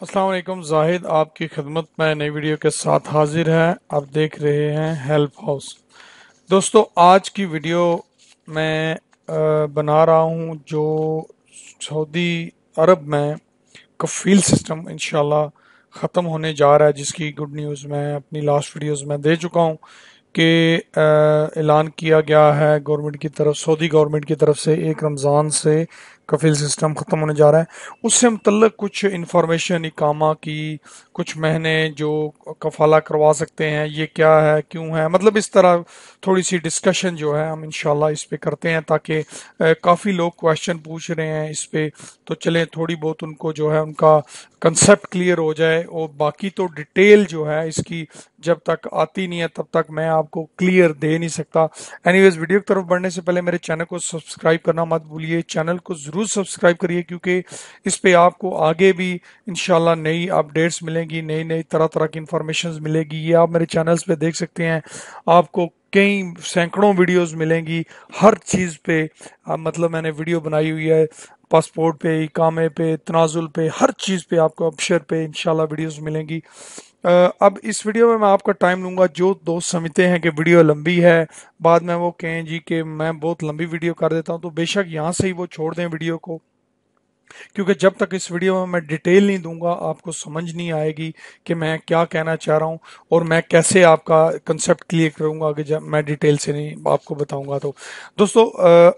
अस्सलाम वालेकुम जाहिद आपकी खिदमत में नई वीडियो के साथ हाजिर है। आप देख रहे हैं हेल्प हाउस। दोस्तों आज की वीडियो मैं बना रहा हूं जो सऊदी अरब में कफील सिस्टम इंशाल्लाह ख़त्म होने जा रहा है, जिसकी गुड न्यूज़ मैं अपनी लास्ट वीडियोस में दे चुका हूं कि ऐलान किया गया है गवर्नमेंट की तरफ, सऊदी गवर्नमेंट की तरफ से 1 रमज़ान से कफील सिस्टम ख़त्म होने जा रहा है। उससे मुतल्लक कुछ इंफॉर्मेशन इकामा की, कुछ महीने जो कफाला करवा सकते हैं, ये क्या है, क्यों है, मतलब इस तरह थोड़ी सी डिस्कशन जो है हम इंशाल्लाह इस पे करते हैं, ताकि काफ़ी लोग क्वेश्चन पूछ रहे हैं इस पे। तो चलें थोड़ी बहुत उनको जो है उनका कंसेप्ट क्लियर हो जाए, और बाकी तो डिटेल जो है इसकी जब तक आती नहीं है तब तक मैं आपको क्लियर दे नहीं सकता। एनीवेज, वीडियो की तरफ बढ़ने से पहले मेरे चैनल को सब्सक्राइब करना मत भूलिए। चैनल को ज़रूर सब्सक्राइब करिए, क्योंकि इस पे आपको आगे भी इंशाल्लाह नई अपडेट्स मिलेंगी, नई नई तरह तरह की इंफॉर्मेशन मिलेगी। ये आप मेरे चैनल्स पे देख सकते हैं, आपको कई सैकड़ों वीडियोस मिलेंगी हर चीज़ पे। मतलब मैंने वीडियो बनाई हुई है पासपोर्ट पे, इकामे पे, तनाजुल पे, हर चीज़ पे आपको अबशर पे इंशाल्लाह वीडियोस मिलेंगी। अब इस वीडियो में मैं आपका टाइम लूंगा। जो दोस्त समझते हैं कि वीडियो लंबी है, बाद में वो कहें जी कि मैं बहुत लंबी वीडियो कर देता हूं, तो बेशक यहाँ से ही वो छोड़ दें वीडियो को, क्योंकि जब तक इस वीडियो में मैं डिटेल नहीं दूंगा आपको समझ नहीं आएगी कि मैं क्या कहना चाह रहा हूँ, और मैं कैसे आपका कंसेप्ट क्लियर करूंगा कि जब मैं डिटेल से नहीं आपको बताऊंगा। तो दोस्तों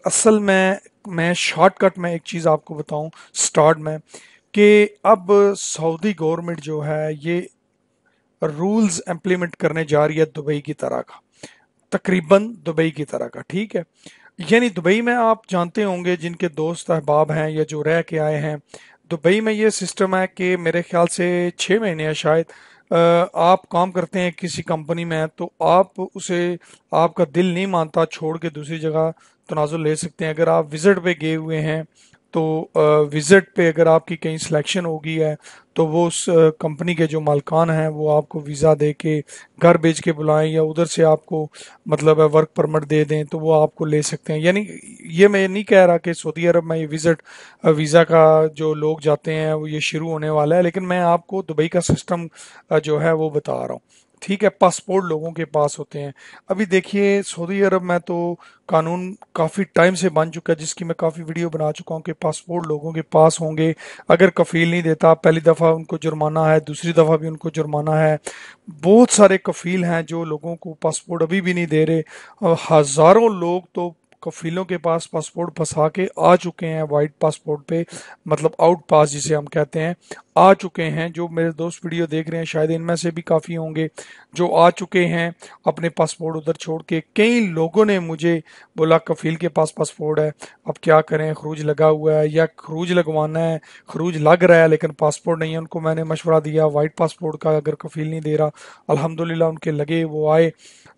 असल में मैं शॉर्टकट में एक चीज़ आपको बताऊं स्टार्ट में, कि अब सऊदी गवर्नमेंट जो है ये रूल्स इम्प्लीमेंट करने जा रही है दुबई की तरह का, तकरीबन दुबई की तरह का, ठीक है। यानी दुबई में आप जानते होंगे, जिनके दोस्त अहबाब हैं या जो रह के आए हैं, दुबई में ये सिस्टम है कि मेरे ख्याल से 6 महीने है शायद, आप काम करते हैं किसी कंपनी में, तो आप उसे, आपका दिल नहीं मानता छोड़ के दूसरी जगह तनाजुल ले सकते हैं। अगर आप विजिट पे गए हुए हैं तो विजिट पे अगर आपकी कहीं सिलेक्शन हो गई है, तो वो उस कंपनी के जो मालकान हैं वो आपको वीज़ा दे के घर भेज के बुलाएं, या उधर से आपको मतलब है वर्क परमिट दे दें, तो वो आपको ले सकते हैं। यानी ये मैं नहीं कह रहा कि सऊदी अरब में ये विजिट वीज़ा का जो लोग जाते हैं वो ये शुरू होने वाला है, लेकिन मैं आपको दुबई का सिस्टम जो है वो बता रहा हूँ। ठीक है, पासपोर्ट लोगों के पास होते हैं। अभी देखिए सऊदी अरब में तो कानून काफ़ी टाइम से बन चुका है, जिसकी मैं काफ़ी वीडियो बना चुका हूँ, कि पासपोर्ट लोगों के पास होंगे। अगर कफील नहीं देता, पहली दफ़ा उनको जुर्माना है, दूसरी दफ़ा भी उनको जुर्माना है। बहुत सारे कफील हैं जो लोगों को पासपोर्ट अभी भी नहीं दे रहे, और हज़ारों लोग तो कफीलों के पास पासपोर्ट फंसा के आ चुके हैं वाइट पासपोर्ट पे, मतलब आउट पास जिसे हम कहते हैं, आ चुके हैं। जो मेरे दोस्त वीडियो देख रहे हैं शायद इनमें से भी काफ़ी होंगे जो आ चुके हैं अपने पासपोर्ट उधर छोड़ के। कई लोगों ने मुझे बोला कफील के पास पासपोर्ट है, अब क्या करें, खरूज लगा हुआ है या खरूज लगवाना है, खरूज लग रहा है लेकिन पासपोर्ट नहीं है। उनको मैंने मशवरा दिया वाइट पासपोर्ट का, अगर कफील नहीं दे रहा, अल्हम्दुलिल्लाह उनके लगे, वो आए।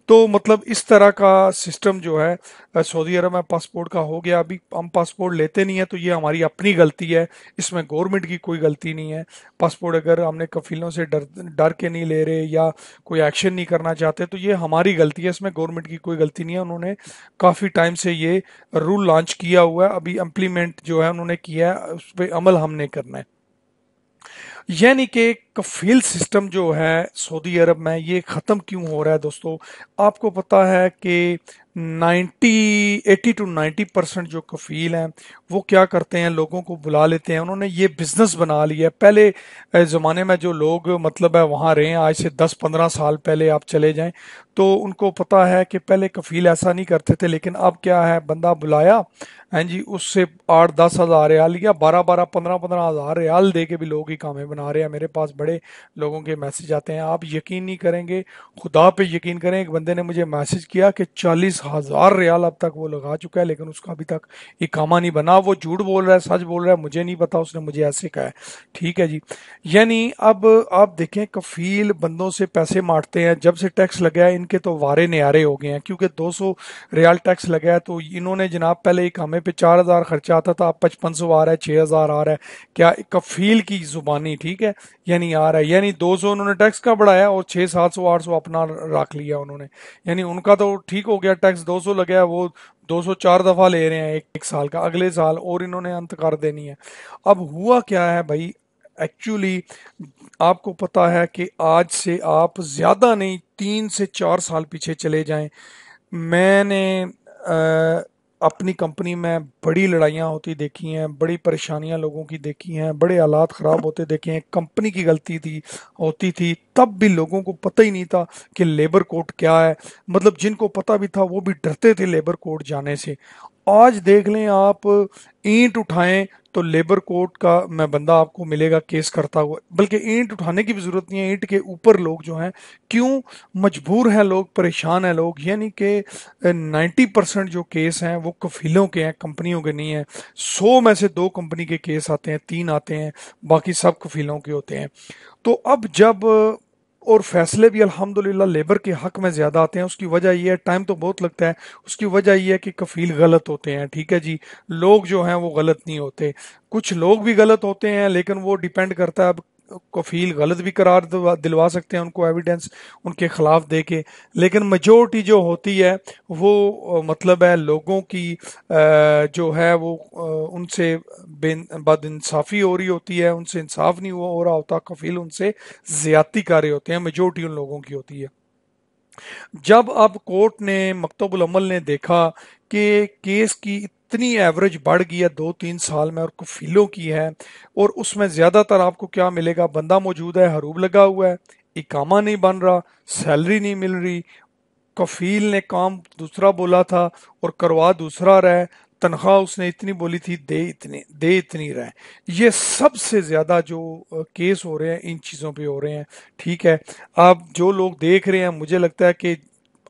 तो मतलब इस तरह का सिस्टम जो है सऊदी अरब में पासपोर्ट का हो गया। अभी हम पासपोर्ट लेते नहीं है तो ये हमारी अपनी गलती है, इसमें गवर्नमेंट की कोई गलती नहीं है। पासपोर्ट अगर हमने कफीलों से डर डर के नहीं ले रहे या कोई एक्शन नहीं करना चाहते, तो ये हमारी गलती है, इसमें गवर्नमेंट की कोई गलती नहीं है। उन्होंने काफ़ी टाइम से ये रूल लॉन्च किया हुआ है, अभी इम्प्लीमेंट जो है उन्होंने किया है, उस पर अमल हमने करना है। यानी कि कफील सिस्टम जो है सऊदी अरब में ये ख़त्म क्यों हो रहा है दोस्तों। आपको पता है कि 80 to 90% जो कफील हैं वो क्या करते हैं, लोगों को बुला लेते हैं। उन्होंने ये बिजनेस बना लिया है। पहले ज़माने में जो लोग मतलब है वहाँ रहे हैं, आज से 10-15 साल पहले आप चले जाएं, तो उनको पता है कि पहले कफील ऐसा नहीं करते थे। लेकिन अब क्या है, बंदा बुलाया, हैं जी, उससे 8-10 हज़ार रियाल या 12-12 15-15 हज़ार रियाल दे के भी लोग ही कामें बना रहे हैं। मेरे पास बड़े लोगों के मैसेज आते हैं, आप यकीन नहीं करेंगे, खुदा पे यकीन करें, एक बंदे ने मुझे मैसेज किया कि 40 हज़ार रियाल अब तक वो लगा चुका है, लेकिन उसका अभी तक इकामा नहीं बना। वो झूठ बोल रहा है सच बोल रहा है मुझे नहीं पता, उसने मुझे ऐसे कहा है। ठीक है जी। यानी अब आप देखें, कफील बंदों से पैसे मारते हैं। जब से टैक्स लगा है इनके तो वारे न्यारे हो गए हैं, क्योंकि 200 रियाल टैक्स लगा है, तो इन्होंने जनाब पहले इकामे पे 4 हज़ार खर्चा आता था, अब 5500 आ रहा है, 6 हज़ार आ रहा है। क्या कफील की जुबानी, ठीक है, यानी आ रहा है। यानी 200 उन्होंने टैक्स का बढ़ाया और 600-700-800 अपना रख लिया उन्होंने। यानी उनका तो ठीक हो गया, टैक्स 200 लगा है, वो 204 दफा ले रहे हैं एक साल का, अगले साल और इन्होंने अंत कर देनी है। अब हुआ क्या है भाई, एक्चुअली आपको पता है कि आज से आप ज़्यादा नहीं 3 से 4 साल पीछे चले जाएं, मैंने अपनी कंपनी में बड़ी लड़ाइयाँ होती देखी हैं, बड़ी परेशानियां लोगों की देखी हैं, बड़े हालात ख़राब होते देखे हैं। कंपनी की गलती थी होती थी तब भी लोगों को पता ही नहीं था कि लेबर कोड क्या है। मतलब जिनको पता भी था वो भी डरते थे लेबर कोड जाने से। आज देख लें आप, ईंट उठाएं तो लेबर कोड का मैं बंदा आपको मिलेगा केस करता हुआ, बल्कि ईंट उठाने की भी जरूरत नहीं है, ईंट के ऊपर लोग जो हैं, क्यों मजबूर हैं लोग, परेशान हैं लोग। यानी कि 90% जो केस हैं वो कफीलों के हैं, कंपनियों के नहीं है। 100 में से 2 कंपनी के केस आते हैं, 3 आते हैं, बाकी सब कफीलों के होते हैं। तो अब जब और फैसले भी अल्हम्दुलिल्लाह लेबर के हक में ज़्यादा आते हैं। उसकी वजह यह है, टाइम तो बहुत लगता है, उसकी वजह यह है कि कफील गलत होते हैं, ठीक है जी। लोग जो हैं वो गलत नहीं होते, कुछ लोग भी गलत होते हैं, लेकिन वो डिपेंड करता है। अब कफील गलत भी करार दिलवा सकते हैं उनको एविडेंस उनके खिलाफ दे के, लेकिन मेजोरिटी जो होती है वो मतलब है लोगों की जो है वो उनसे बदइंसाफी हो रही होती है, उनसे इंसाफ नहीं हुआ हो रहा होता, कफील उनसे ज्यादती कर रहे होते हैं, मेजोरिटी उन लोगों की होती है। जब अब कोर्ट ने, मकतबुल अमल ने देखा कि केस की इतनी एवरेज बढ़ गई है 2-3 साल में और कफीलों की है, और उसमें ज्यादातर आपको क्या मिलेगा, बंदा मौजूद है, हरूब लगा हुआ है, इकामा नहीं बन रहा, सैलरी नहीं मिल रही, कफील ने काम दूसरा बोला था और करवा दूसरा रहा है, तनख्वाह उसने इतनी बोली थी दे इतनी रहा है। ये सबसे ज्यादा जो केस हो रहे हैं इन चीजों पे हो रहे हैं, ठीक है। आप जो लोग देख रहे हैं, मुझे लगता है कि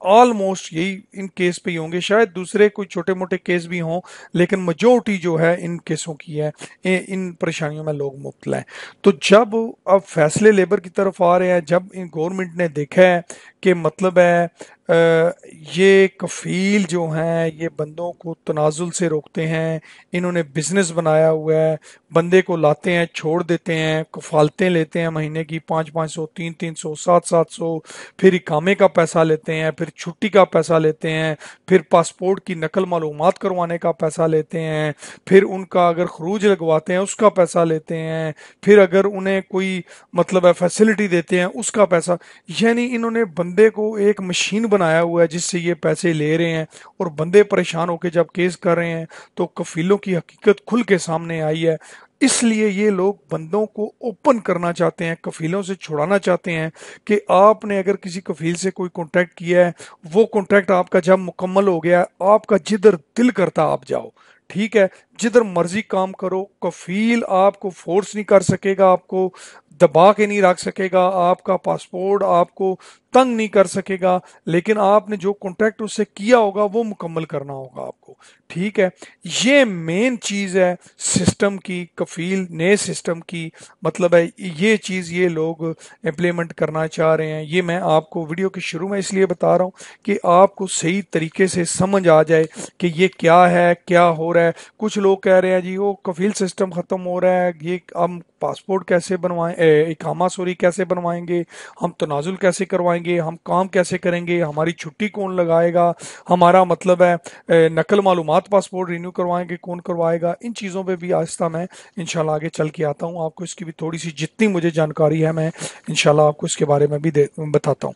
ऑलमोस्ट यही इन केस पे ही होंगे, शायद दूसरे कोई छोटे मोटे केस भी हों, लेकिन मेजोरिटी जो है इन केसों की है, इन परेशानियों में लोग मुब्तला हैं। तो जब अब फैसले लेबर की तरफ आ रहे हैं, जब इन गवर्नमेंट ने देखा है कि मतलब है ये कफील जो हैं ये बंदों को तनाजुल से रोकते हैं, इन्होंने बिजनेस बनाया हुआ है, बंदे को लाते हैं छोड़ देते हैं, कफालतें लेते हैं महीने की 500-500, 300-300, 700-700, फिर इकामे का पैसा लेते हैं, फिर छुट्टी का पैसा लेते हैं, फिर पासपोर्ट की नकल मालूमात करवाने का पैसा लेते हैं, फिर उनका अगर खरूज लगवाते हैं उसका पैसा लेते हैं, फिर अगर उन्हें कोई मतलब है फैसिलिटी देते हैं उसका पैसा। यानी इन्होंने बंदे को एक मशीन बनाया हुआ है जिससे ये पैसे ले रहे हैं, और बंदे परेशान होकर जब केस कर रहे हैं तो कफीलों की हकीकत खुल के सामने आई है। इसलिए ये लोग बंदों को ओपन करना चाहते हैं, कफीलों से छुड़ाना चाहते हैं कि आपने अगर किसी कफील से कोई कॉन्ट्रैक्ट किया है, वो कॉन्ट्रैक्ट आपका जब मुकम्मल हो गया, आपका जिधर दिल करता आप जाओ, ठीक है, जिधर मर्जी काम करो, कफील आपको फोर्स नहीं कर सकेगा, आपको दबा के नहीं रख सकेगा, आपका पासपोर्ट आपको तंग नहीं कर सकेगा, लेकिन आपने जो कॉन्ट्रैक्ट उससे किया होगा वो मुकम्मल करना होगा आपको, ठीक है। ये मेन चीज है सिस्टम की, कफील नए सिस्टम की, मतलब है ये चीज ये लोग इम्प्लीमेंट करना चाह रहे हैं। ये मैं आपको वीडियो के शुरू में इसलिए बता रहा हूँ कि आपको सही तरीके से समझ आ जाए कि ये क्या है, क्या हो रहा है। कुछ लोग कह रहे हैं जी वो कफील सिस्टम खत्म हो रहा है, ये हम पासपोर्ट कैसे बनवाएं, इकामा सॉरी कैसे बनवाएंगे, हम तनाजुल कैसे करवाएंगे, हम काम कैसे करेंगे, हमारी छुट्टी कौन लगाएगा, हमारा मतलब है नकल मालूमात पासपोर्ट रिन्यू करवाएंगे कौन करवाएगा। इन चीज़ों पे भी आहिस्ता मैं इंशाल्लाह आगे चल के आता हूँ, आपको इसकी भी थोड़ी सी जितनी मुझे जानकारी है मैं इंशाल्लाह आपको इसके बारे में भी बताता हूँ।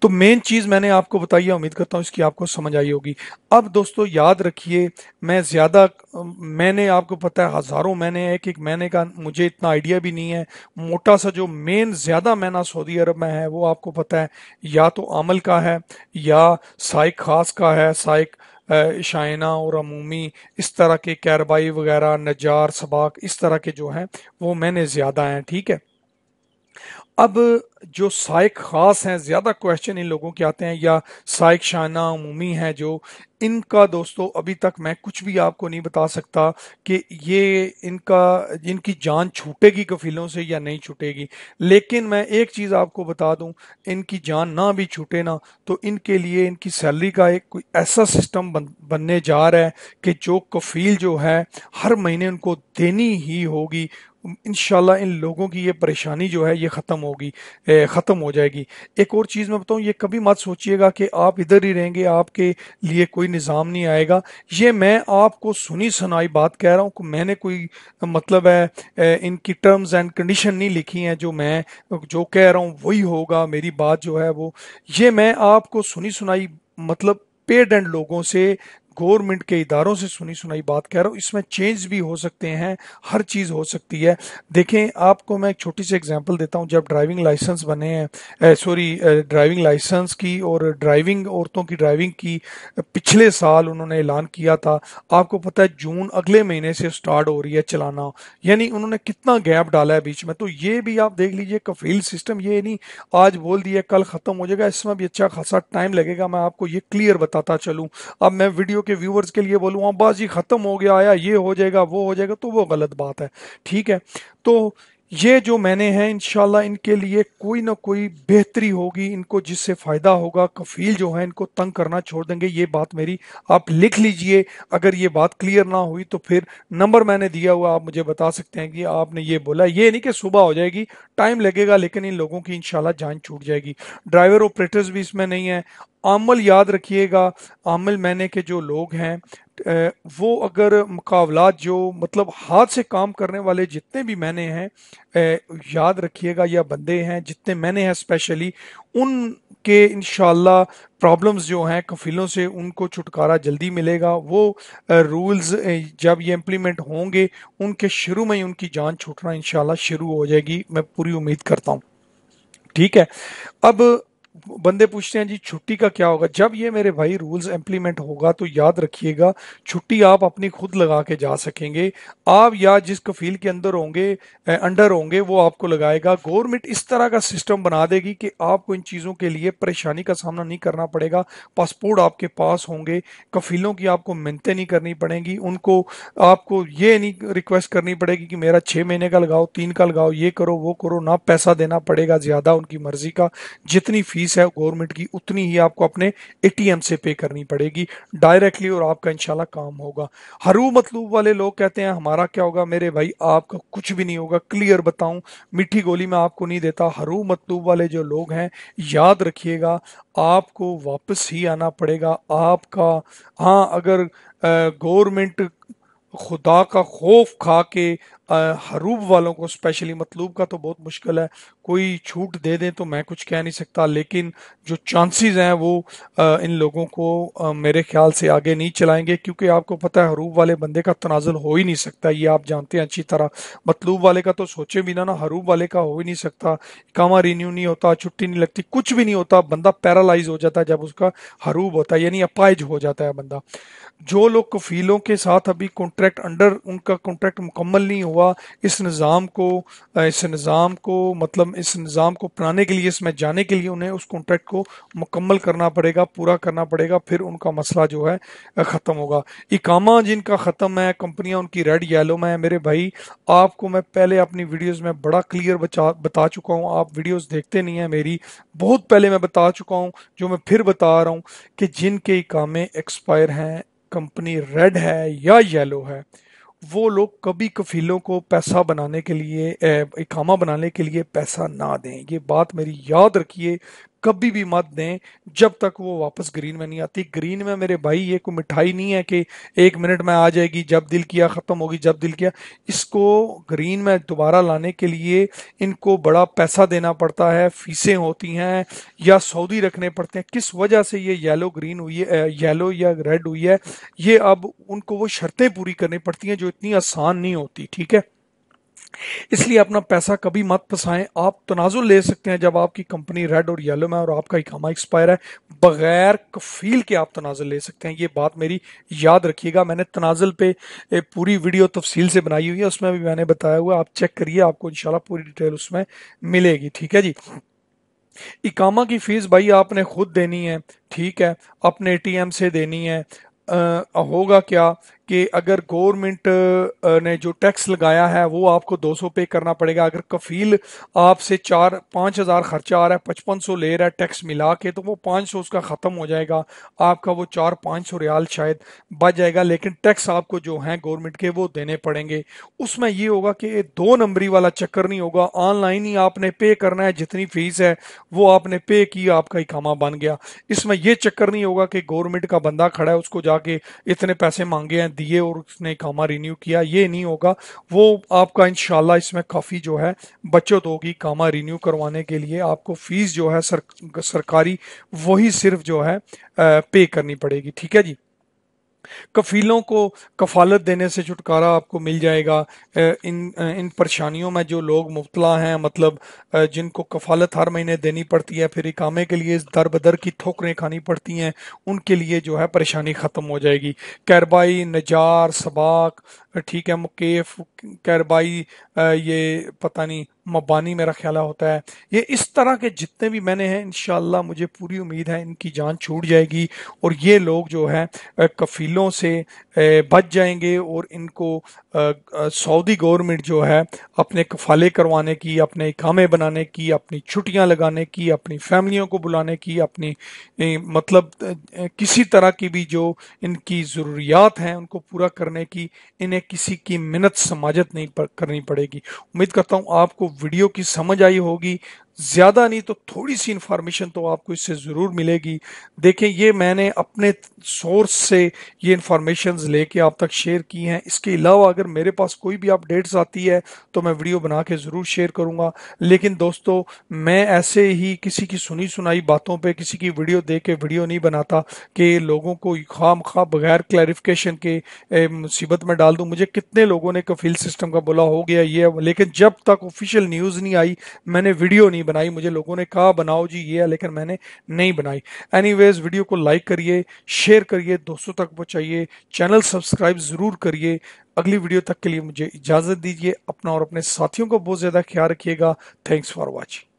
तो मेन चीज मैंने आपको बताई है, उम्मीद करता हूँ इसकी आपको समझ आई होगी। अब दोस्तों याद रखिए, मैं ज्यादा मैंने आपको पता है हजारों महीने, एक एक महीने का मुझे इतना आइडिया भी नहीं है। मोटा सा जो मेन ज्यादा महीना सऊदी अरब में है वो आपको पता है, या तो आमल का है या साइक खास का है, साइक शाइना और अमूमी, इस तरह के कैरबाई वगैरह, नजार सबाक, इस तरह के जो हैं वो मैंने ज्यादा हैं, ठीक है। अब जो साइक खास हैं, ज्यादा क्वेश्चन इन लोगों के आते हैं, या साइक शाना उमूमी है जो, इनका दोस्तों अभी तक मैं कुछ भी आपको नहीं बता सकता कि ये इनका इनकी जान छूटेगी कफीलों से या नहीं छूटेगी। लेकिन मैं एक चीज आपको बता दूं, इनकी जान ना भी छूटे ना, तो इनके लिए इनकी सैलरी का एक कोई ऐसा सिस्टम बनने जा रहा है कि जो कफील जो है हर महीने उनको देनी ही होगी, इंशाल्लाह इन लोगों की ये परेशानी जो है ये ख़त्म होगी, ख़त्म हो जाएगी। एक और चीज़ मैं बताऊं, ये कभी मत सोचिएगा कि आप इधर ही रहेंगे, आपके लिए कोई निज़ाम नहीं आएगा। ये मैं आपको सुनी सुनाई बात कह रहा हूँ, मैंने कोई मतलब है इनकी टर्म्स एंड कंडीशन नहीं लिखी हैं, जो मैं जो कह रहा हूँ वही होगा, मेरी बात जो है वो, ये मैं आपको सुनी सुनाई मतलब पेड एंड लोगों से, गवर्नमेंट के इदारों से सुनी सुनाई बात कह रहा हूँ। इसमें चेंज भी हो सकते हैं, हर चीज़ हो सकती है। देखें, आपको मैं एक छोटी सी एग्जांपल देता हूँ। जब ड्राइविंग लाइसेंस बने हैं, सॉरी, ड्राइविंग लाइसेंस की और ड्राइविंग, औरतों की ड्राइविंग की पिछले साल उन्होंने ऐलान किया था। आपको पता है जून अगले महीने से स्टार्ट हो रही है चलाना, यानी उन्होंने कितना गैप डाला है बीच में। तो ये भी आप देख लीजिए, कफील सिस्टम ये नहीं आज बोल दिया कल खत्म हो जाएगा, इसमें भी अच्छा खासा टाइम लगेगा। मैं आपको ये क्लियर बताता चलूं। अब मैं वीडियो के व्यूवर्स के लिए बोलूँ हाँ बस जी खत्म हो गया, आया ये हो जाएगा वो हो जाएगा, तो वो गलत बात है। ठीक है, तो ये जो मैंने हैं इंशाल्लाह इनके लिए कोई ना कोई बेहतरी होगी, इनको जिससे फायदा होगा। कफील जो है इनको तंग करना छोड़ देंगे, ये बात मेरी आप लिख लीजिए। अगर ये बात क्लियर ना हुई तो फिर नंबर मैंने दिया हुआ, आप मुझे बता सकते हैं कि आपने ये बोला। ये नहीं कि सुबह हो जाएगी, टाइम लगेगा, लेकिन इन लोगों की इंशाल्लाह जान छूट जाएगी। ड्राइवर ऑपरेटर्स भी इसमें नहीं है। आमल याद रखिएगा, आमल मैंने के जो लोग हैं वो अगर मुकाबलात जो मतलब हाथ से काम करने वाले जितने भी मैंने हैं, याद रखिएगा, या बंदे हैं जितने मैंने हैं स्पेशली, उनके इंशाल्लाह प्रॉब्लम्स जो हैं कफिलों से उनको छुटकारा जल्दी मिलेगा। वो रूल्स जब ये इम्प्लीमेंट होंगे, उनके शुरू में ही उनकी जान छूटना इंशाल्लाह शुरू हो जाएगी, मैं पूरी उम्मीद करता हूँ। ठीक है, अब बंदे पूछते हैं जी छुट्टी का क्या होगा। जब ये मेरे भाई रूल्स इम्प्लीमेंट होगा तो याद रखिएगा, छुट्टी आप अपनी खुद लगा के जा सकेंगे। आप या जिस कफील के अंदर होंगे, अंडर होंगे, वो आपको लगाएगा। गवर्नमेंट इस तरह का सिस्टम बना देगी कि आपको इन चीज़ों के लिए परेशानी का सामना नहीं करना पड़ेगा। पासपोर्ट आपके पास होंगे, कफीलों की आपको मिन्नतें नहीं करनी पड़ेंगी, उनको आपको ये नहीं रिक्वेस्ट करनी पड़ेगी कि मेरा 6 महीने का लगाओ, 3 का लगाओ, ये करो वो करो, ना पैसा देना पड़ेगा ज़्यादा उनकी मर्जी का। जितनी फीस है गवर्नमेंट की उतनी ही आपको अपने एटीएम से पे करनी पड़ेगी डायरेक्टली, और आपका इंशाल्लाह काम होगा। हरू मतलूब वाले लोग कहते हैं हमारा क्या होगा, मेरे भाई आपका कुछ भी नहीं होगा। क्लियर बताऊं, मीठी गोली मैं आपको नहीं देता। हरू मतलूब वाले जो लोग हैं, याद रखिएगा, आपको वापस ही आना पड़ेगा आपका। हाँ, अगर गवर्नमेंट खुदा का खौफ खा के हरूब वालों को, स्पेशली मतलूब का तो बहुत मुश्किल है, कोई छूट दे दें तो मैं कुछ कह नहीं सकता, लेकिन जो चांसेस हैं वो इन लोगों को मेरे ख्याल से आगे नहीं चलाएंगे, क्योंकि आपको पता है हरूब वाले बंदे का तनाजुल हो ही नहीं सकता, ये आप जानते हैं अच्छी तरह। मतलूब वाले का तो सोचे भी ना, हरूब वाले का हो ही नहीं सकता। इकामा रिन्यू नहीं होता, छुट्टी नहीं लगती, कुछ भी नहीं होता, बंदा पैरालाइज हो जाता है जब उसका हरूब होता है, यानी अपाइज हो जाता है बंदा। जो लोग कफीलों के साथ अभी कॉन्ट्रैक्ट अंडर, उनका कॉन्ट्रैक्ट मुकम्मल नहीं हुआ, इस निज़ाम को मतलब इस निज़ाम को अपनाने के लिए, इसमें जाने के लिए उन्हें उस कॉन्ट्रैक्ट को मुकम्मल करना पड़ेगा, पूरा करना पड़ेगा, फिर उनका मसला जो है ख़त्म होगा। इकामा जिनका ख़त्म है, कंपनियां उनकी रेड येलो में है, मेरे भाई आपको मैं पहले अपनी वीडियोस में बड़ा क्लियर बता चुका हूँ। आप वीडियोस देखते नहीं हैं मेरी, बहुत पहले मैं बता चुका हूँ, जो मैं फिर बता रहा हूँ कि जिनके इकामे एक्सपायर हैं, कंपनी रेड है या येलो है, वो लोग कभी कफीलों को पैसा बनाने के लिए, इकामा बनाने के लिए पैसा ना दें। ये बात मेरी याद रखिए, कभी भी मत दें जब तक वो वापस ग्रीन में नहीं आती। ग्रीन में मेरे भाई ये कोई मिठाई नहीं है कि 1 मिनट में आ जाएगी, जब दिल किया खत्म होगी, जब दिल किया। इसको ग्रीन में दोबारा लाने के लिए इनको बड़ा पैसा देना पड़ता है, फीसें होती हैं, या सऊदी रखने पड़ते हैं। किस वजह से ये येलो ग्रीन हुई है, येलो या रेड हुई है, ये अब उनको वो शर्तें पूरी करनी पड़ती हैं जो इतनी आसान नहीं होती। ठीक है, इसलिए अपना पैसा कभी मत फंसाएं। आप तनाजुल ले सकते हैं जब आपकी कंपनी रेड और येलो में और आपका इकामा एक्सपायर है, बगैर कफील के आप तनाजुल ले सकते हैं। ये बात मेरी याद रखिएगा। मैंने तनाजुल पे पूरी वीडियो तफसील से बनाई हुई है, उसमें भी मैंने बताया हुआ, आप चेक करिए, आपको इंशाल्लाह पूरी डिटेल उसमें मिलेगी। ठीक है जी, इकामा की फीस भाई आपने खुद देनी है। ठीक है, अपने एटीएम से देनी है। होगा क्या कि अगर गवर्नमेंट ने जो टैक्स लगाया है वो आपको 200 पे करना पड़ेगा। अगर कफील आपसे 4-5 हज़ार खर्चा आ रहा है, 5500 ले रहा है टैक्स मिला के, तो वो 500 उसका ख़त्म हो जाएगा, आपका वो 400-500 रियाल शायद बच जाएगा। लेकिन टैक्स आपको जो है गवर्नमेंट के वो देने पड़ेंगे। उसमें ये होगा कि 2 नंबरी वाला चक्कर नहीं होगा, ऑनलाइन ही आपने पे करना है, जितनी फीस है वो आपने पे की, आपका इकामा बन गया। इसमें ये चक्कर नहीं होगा कि गवर्नमेंट का बंदा खड़ा है, उसको जाके इतने पैसे मांगे हैं, दिए और उसने इकामा रिन्यू किया, ये नहीं होगा। वो आपका इंशाल्लाह इसमें काफ़ी जो है बचत होगी। इकामा रिन्यू करवाने के लिए आपको फीस जो है सरकारी वही सिर्फ जो है पे करनी पड़ेगी। ठीक है जी। कफीलों को कफालत देने से छुटकारा आपको मिल जाएगा। इन परेशानियों में जो लोग मुब्तला हैं, मतलब जिनको कफालत हर महीने देनी पड़ती है, फिर इकामे के लिए दर बदर की ठोकरें खानी पड़ती हैं, उनके लिए जो है परेशानी ख़त्म हो जाएगी। कैरबाई, नजार, सबाक, ठीक है, मुकेफ, कैरबाई, ये पता नहीं मबानी मेरा ख्याल होता है, ये इस तरह के जितने भी मैंने हैं, इंशाल्लाह मुझे पूरी उम्मीद है इनकी जान छूट जाएगी और ये लोग जो है कफीलों से बच जाएंगे और इनको सऊदी गवर्नमेंट जो है अपने कफाले करवाने की, अपने इकामे बनाने की, अपनी छुट्टियां लगाने की, अपनी फैमिलियों को बुलाने की, अपनी मतलब किसी तरह की भी जो इनकी ज़रूरियात हैं उनको पूरा करने की, इन्हें किसी की मिन्नत समाजत नहीं करनी पड़ेगी। उम्मीद करता हूँ आपको वीडियो की समझ आई होगी। ज़्यादा नहीं तो थोड़ी सी इंफॉर्मेशन तो आपको इससे ज़रूर मिलेगी। देखें, ये मैंने अपने सोर्स से ये इंफॉर्मेशंस लेके आप तक शेयर की हैं। इसके अलावा अगर मेरे पास कोई भी अपडेट्स आती है तो मैं वीडियो बना के ज़रूर शेयर करूंगा। लेकिन दोस्तों, मैं ऐसे ही किसी की सुनी सुनाई बातों पे किसी की वीडियो देख के वीडियो नहीं बनाता कि लोगों को खाम खा बगैर क्लैरिफिकेशन के मुसीबत में डाल दूं। मुझे कितने लोगों ने कफील सिस्टम का बोला हो गया ये, लेकिन जब तक ऑफिशियल न्यूज़ नहीं आई मैंने वीडियो नहीं बनाई। मुझे लोगों ने कहा बनाओ जी ये है, लेकिन मैंने नहीं बनाई। एनीवेज, वीडियो को लाइक करिए, शेयर करिए, दोस्तों तक पहुंचाइए, चैनल सब्सक्राइब जरूर करिए। अगली वीडियो तक के लिए मुझे इजाजत दीजिए। अपना और अपने साथियों को बहुत ज्यादा ख्याल रखिएगा। Thanks for watching.